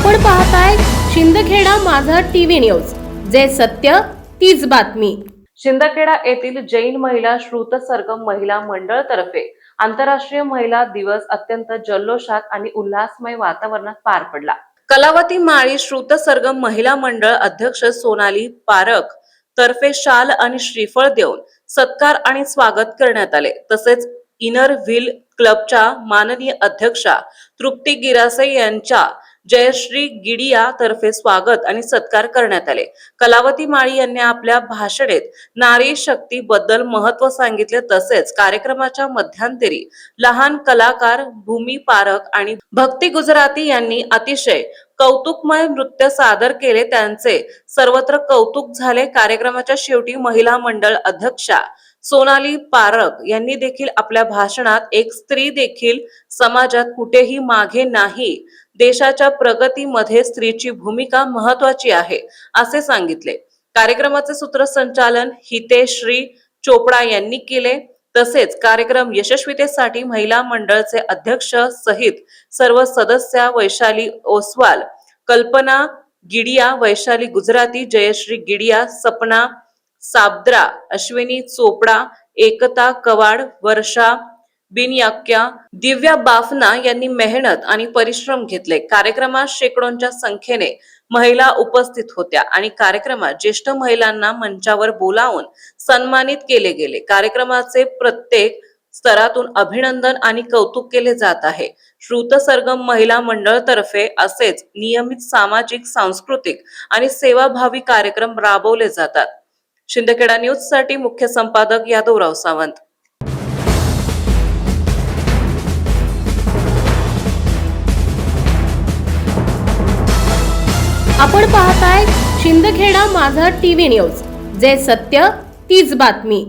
आपण पाहताय शिंदखेडा माझा टीव्ही न्यूज, जे सत्य तीच बातमी। शिंदखेडा येथील जैन महिला श्रुत सरगम महिला मंडळ तर्फे आंतरराष्ट्रीय महिला दिवस अत्यंत जल्लोषात आणि उल्हासमय वातावरणात पार पडला। कलावती माळी श्रुत सरगम महिला मंडळ अध्यक्ष सोनाली पारख तर्फे शाल आणि श्रीफळ देऊन सत्कार आणि स्वागत करण्यात आले। तसेच इनर व्हील क्लबच्या माननीय अध्यक्षा तृप्ती गिरासे यांच्या जयश्री गिडिया तर्फे स्वागत आणि सत्कार करण्यात आले। कलावती माळी यांनी आपल्या भाषणात नारी शक्ती बद्दल महत्त्व सांगितले। तसेच कार्यक्रमाच्या मध्यंतरी लहान कलाकार भूमी पारख आणि भक्ती गुजराती यांनी अतिशय कौतुकमय नृत्य सादर केले, त्यांचे सर्वत्र कौतुक झाले। कार्यक्रमाच्या शेवटी महिला मंडळ अध्यक्षा सोनाली पारख यांनी देखील आपल्या भाषणात एक स्त्री देखील समाजात कुठेही मागे नाही, देशाच्या प्रगतीमध्ये स्त्रीची भूमिका महत्त्वाची आहे असे सांगितले। कार्यक्रमाचे सूत्रसंचालन हितेश्री चोपडा यांनी केले। तसेच कार्यक्रम यशस्वीतेसाठी महिला मंडळचे अध्यक्ष सहित सर्व सदस्य वैशाली ओसवाल, कल्पना गिडिया, वैशाली गुजराती, जयश्री गिडिया, सपना साबद्रा, अश्विनी चोपडा, एकता कवाड, वर्षा बिनयाक्या, दिव्या बाफना यांनी मेहनत आणि परिश्रम घेतले। कार्यक्रमात शेकडोंच्या संख्येने महिला उपस्थित होत्या आणि कार्यक्रमात ज्येष्ठ महिलांना मंचावर बोलावून सन्मानित केले गेले। कार्यक्रमाचे प्रत्येक स्तरातून अभिनंदन आणि कौतुक केले जात आहे। श्रुत सरगम महिला मंडळ तर्फे असेच नियमित सामाजिक, सांस्कृतिक आणि सेवाभावी कार्यक्रम राबवले जातात। शिंदखेडा न्यूज साठी मुख्य संपादक यादवराव सावंत। आपण पाहताय शिंदखेडा माझा टीव्ही न्यूज, जे सत्य तीच बातमी।